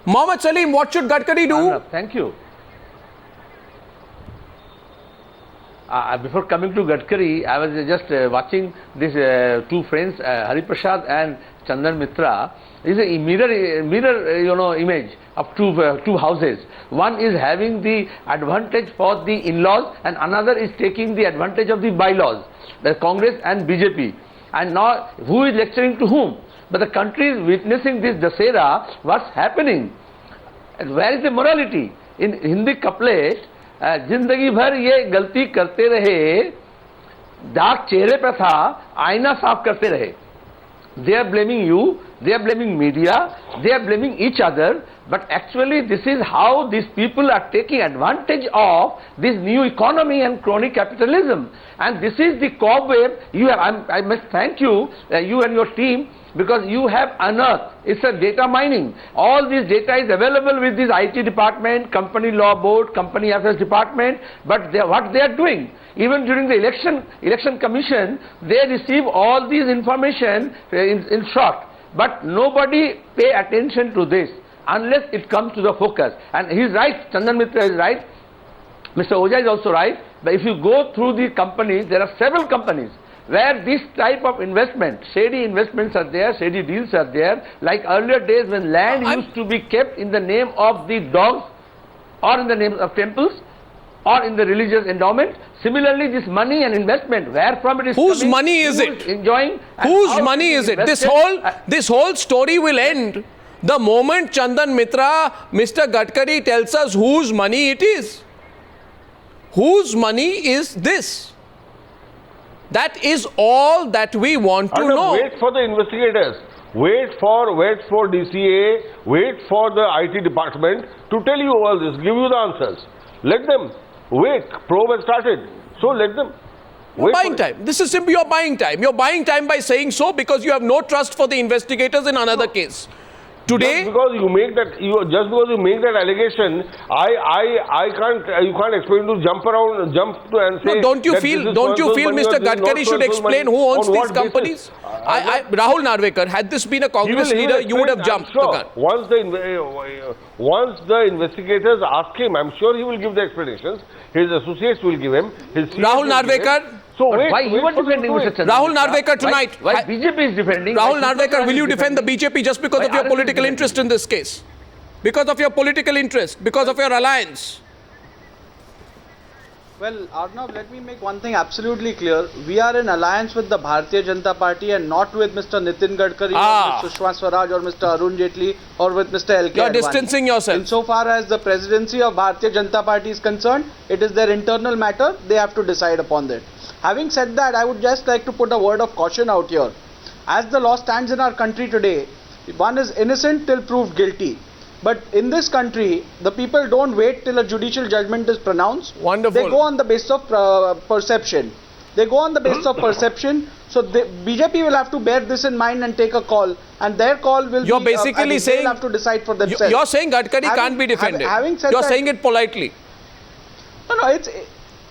Mohammed Salim, what should Gadkari do? Thank you. Before coming to Gadkari, I was just watching these two friends, Hari Prasad and Chandan Mitra. This is a mirror image of two houses. One is having the advantage for the in-laws, and another is taking the advantage of the bylaws. The Congress and BJP. And now, who is lecturing to whom? But the country is witnessing this Dasera. What's happening? Where is the morality? In Hindi couplet, जिंदगी भर ये गलती करते रहे, दाग चेहरे पर था, आईना साफ करते रहे. They are blaming you, they are blaming media, they are blaming each other, but actually this is how these people are taking advantage of this new economy and crony capitalism. And this is the cobweb you have. I must thank you, you and your team, because you have unearthed. It's a data mining. All this data is available with this IT department, company law board, company affairs department, but what they are doing, even during the election commission, they receive all these information in short, but nobody pay attention to this unless it comes to the focus. And he is right, Chandan Mitra is right, Mr. Ojha is also right, but if you go through the companies, there are several companies where this type of investment, shady investments are there, shady deals are there, like earlier days when land used to be kept in the name of the dogs or in the name of temples or in the religious endowment. Similarly, this money and investment, where from it is Whose coming, money is who it? Enjoying, Whose money is it? This whole story will end the moment Chandan Mitra, Mr. Gadkari tells us whose money it is. Whose money is this? That is all that we want to know. Wait for the investigators. Wait for DCA. Wait for the IT department to tell you all this, give you the answers. Let them wait. Probe has started. So let them wait. Buying time. This is simply your buying time. You're buying time by saying so because you have no trust for the investigators in another case. Today, just because you make that allegation, you can't expect to jump to and say. No, don't you feel Mr. Gadkari should explain who owns these companies? Rahul Narvekar, had this been a Congress leader, you would have jumped the gun. Once the investigators ask him, I'm sure he will give the explanations. His associates will give him. Rahul Narvekar. So why you are defending Mr. Chandan? Rahul Narvekar tonight. Why BJP is defending? Rahul Narvekar, will you defend the BJP just because of your political interest in this case? Because of your political interest, because of your alliance? Well, Arnav, let me make one thing absolutely clear. We are in alliance with the Bharatiya Janata Party and not with Mr. Nitin Gadkari or Ms. Sushma Swaraj or Mr. Arun Jaitley or with Mr. L.K. You are Advani. distancing yourself. Insofar as the presidency of Bharatiya Janata Party is concerned, it is their internal matter. They have to decide upon that. Having said that, I would just like to put a word of caution out here. As the law stands in our country today, one is innocent till proved guilty. But in this country, the people don't wait till a judicial judgment is pronounced. Wonderful. They go on the basis of perception. They go on the basis of perception. So BJP will have to bear this in mind and take a call. And their call will You're basically saying, they'll have to decide for themselves. You're saying Gadkari can't be defended. You're saying it politely.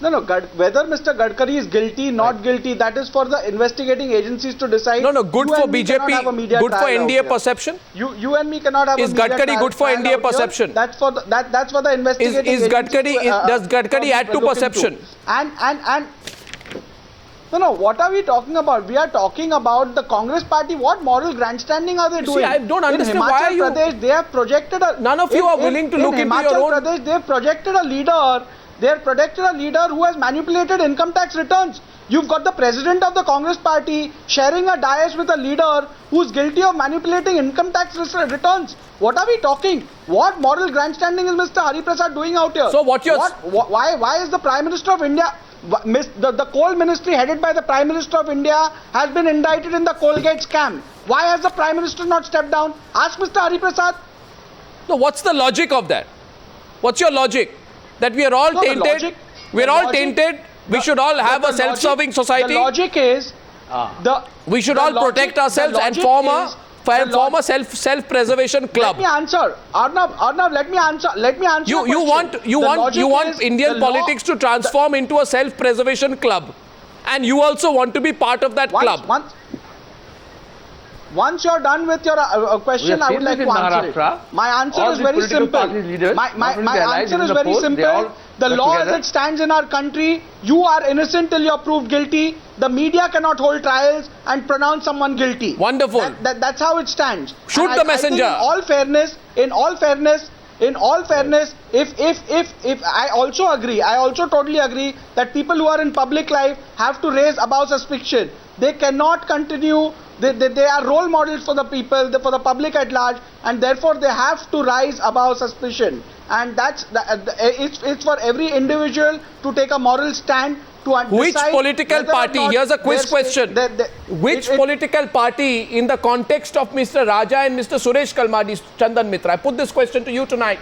Whether Mr. Gadkari is guilty, not guilty, that is for the investigating agencies to decide. Good for BJP, good for NDA perception. You and me cannot have Is a media Gadkari good for NDA perception? That's for the investigating agencies. Does Gadkari add to perception? What are we talking about? We are talking about the Congress party. What moral grandstanding are they doing? See, I don't understand in Himachal why you... Pradesh, they have projected a... None of you are willing to look into your own... In Himachal Pradesh, they have projected a leader. They have protected a leader who has manipulated income tax returns. You've got the president of the Congress party sharing a dais with a leader who's guilty of manipulating income tax returns. What are we talking? What moral grandstanding is Mr. Hari Prasad doing out here? So why is the Prime Minister of India, the coal ministry headed by the Prime Minister of India has been indicted in the Colgate scam? Why has the Prime Minister not stepped down? Ask Mr. Hari Prasad. No, what's the logic of that? What's your logic? That we are all tainted? We are all tainted? We should all have a self-serving society? The logic is... we should all protect ourselves and form a self-preservation club. Let me answer. Arnav, let me answer. You want Indian politics to transform into a self-preservation club. And you also want to be part of that club. Once you're done with your question, I would like to answer it. My answer is very simple. My answer is very simple. The law as it stands in our country, you are innocent till you're proved guilty. The media cannot hold trials and pronounce someone guilty. Wonderful. That's how it stands. Shoot the messenger. I think in all fairness, if I also agree, I also totally agree that people who are in public life have to raise above suspicion. They cannot continue. They are role models for the people, for the public at large, and therefore they have to rise above suspicion. And it's for every individual to take a moral stand to decide. Which political party? Here's a quiz question. Which political party, in the context of Mr. Raja and Mr. Suresh Kalmadi, Chandan Mitra, I put this question to you tonight,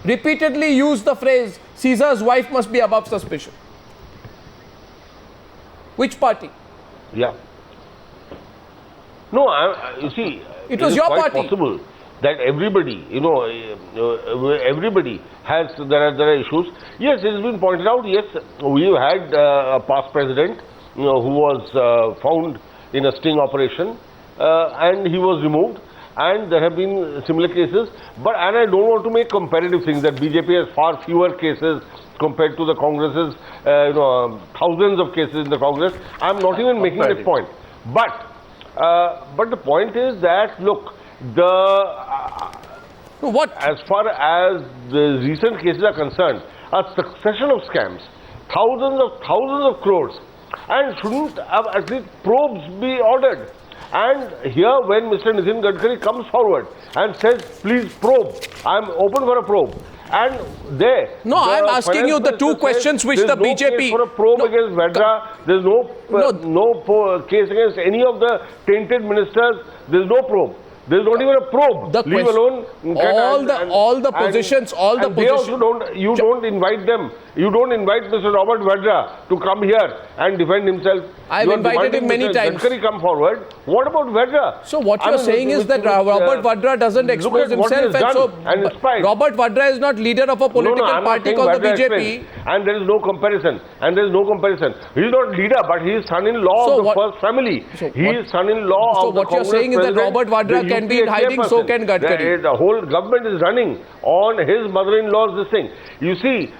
repeatedly used the phrase, Caesar's wife must be above suspicion? Which party? Yeah. No, you see, it was your party. Possible that everybody, everybody has, there are issues. Yes, it has been pointed out, yes, we had a past president, who was found in a sting operation, and he was removed, and there have been similar cases, and I don't want to make comparative things, that BJP has far fewer cases compared to the Congress's, thousands of cases in the Congress. I'm not even making that point. But the point is that, look, as far as the recent cases are concerned, a succession of scams, thousands of crores, and shouldn't at least probes be ordered? And here, when Mr. Nitin Gadkari comes forward and says, please probe, I'm open for a probe. And I'm asking you the two questions which the BJP... Case for a probe against Vadra. There's no case against any of the tainted ministers. There's no probe. There's not even a probe. Leave alone all the positions. They also don't invite them. You don't invite Mr. Robert Vadra to come here and defend himself. I've invited him many times. Gadkari come forward. What about Vadra? So what you're saying is that Robert Vadra doesn't expose himself, and so Robert Vadra is not leader of a political party called the BJP. And there is no comparison. He is not leader, but he is son-in-law of the first family. He is son-in-law of the Congress president. So what you're saying is that Robert Vadra can be in hiding, so can Gadkari. The whole government is running on his mother-in-law's this thing. You see,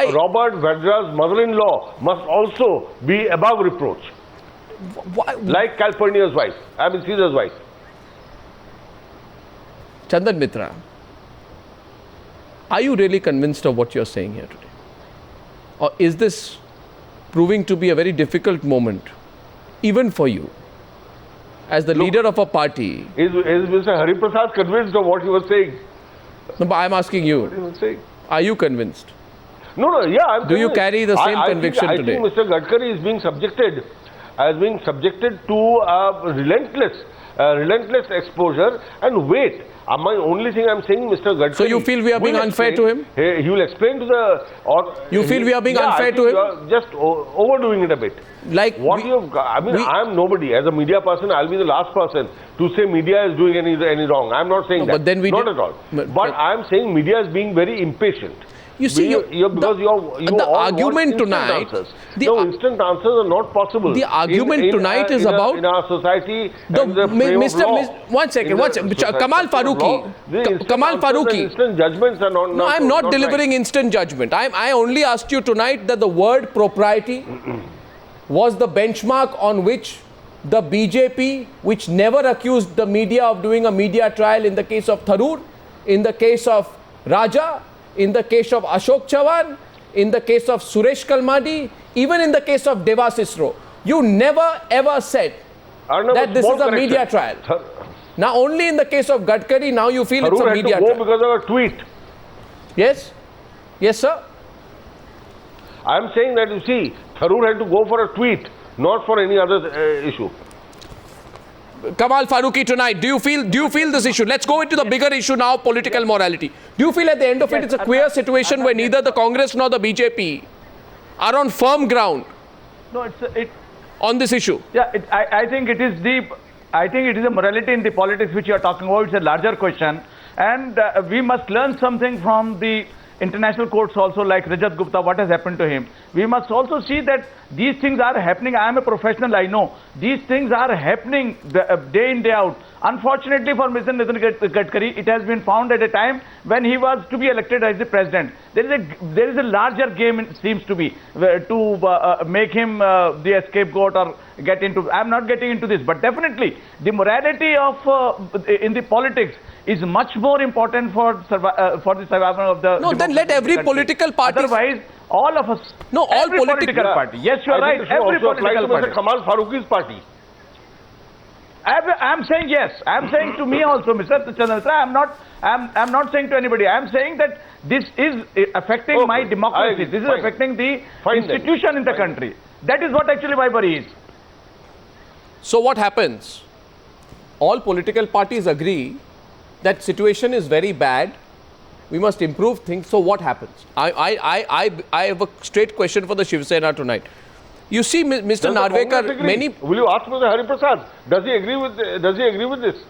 Robert Vadra's mother-in-law must also be above reproach. Like Calpurnia's wife, Caesar's wife. Chandan Mitra, are you really convinced of what you're saying here today? Or is this proving to be a very difficult moment, even for you, as the leader of a party? Is Mr. Hari Prasad convinced of what he was saying? No, but I'm asking you, what he was saying. Are you convinced? No, yeah. Do you carry the same conviction today? I think Mr. Gadkari is being subjected to relentless exposure and wait. My only thing I'm saying, Mr. Gadkari. So you feel we are being unfair to him? He will explain to the. You feel we are being unfair to him? You are just overdoing it a bit. Like what you have. I am nobody. As a media person, I'll be the last person to say media is doing any wrong. I'm not saying that. But then not at all. But I'm saying media is being very impatient. You see, the argument tonight... instant answers are not possible. The argument tonight is about... In our society, one second. Kamal Farooqui. Instant judgments are not... No, I'm not delivering instant judgment. I only asked you tonight that the word propriety was the benchmark on which the BJP, which never accused the media of doing a media trial in the case of Tharoor, in the case of Raja, in the case of Ashok Chavan, in the case of Suresh Kalmadi, even in the case of Devas Isro, you never ever said that this is a media trial. Now only in the case of Gadkari, now you feel it's a media trial. Tharoor had to go because of a tweet. Yes? Yes, sir? I'm saying that, you see, Tharoor had to go for a tweet, not for any other issue. Kamal Farooqui tonight, do you feel this issue? Let's go into the bigger issue now, political morality. Do you feel at the end of it, it's a queer situation where neither the Congress nor the BJP are on firm ground? No, on this issue? Yeah, I think it is deep. I think it is a morality in the politics which you are talking about. It's a larger question, and we must learn something from the international courts also, like Rajat Gupta, what has happened to him. We must also see that these things are happening. I am a professional, I know. These things are happening day in, day out. Unfortunately for Mr. Nitin Gadkari, it has been found at a time when he was to be elected as the president. There is a larger game, it seems to be, to make him the scapegoat or get into. I am not getting into this, but definitely the morality of in the politics is much more important for the survival of the. No, then let every political party. Otherwise, all of us. No, all every political party. Yes, you are right. Every political party. Kamal Farooqi's party. I am saying yes. I am saying to me also, Mr. Chandan Mitra. I am not saying to anybody. I am saying that this is affecting my democracy. This is affecting the institution in the country. That is what actually my worry is. So what happens? All political parties agree that situation is very bad. We must improve things. So what happens? I have a straight question for the Shiv Sena tonight. You see, Mr. Narvekar, many. Will you ask Mr. Hari Prasad? Does he agree with this?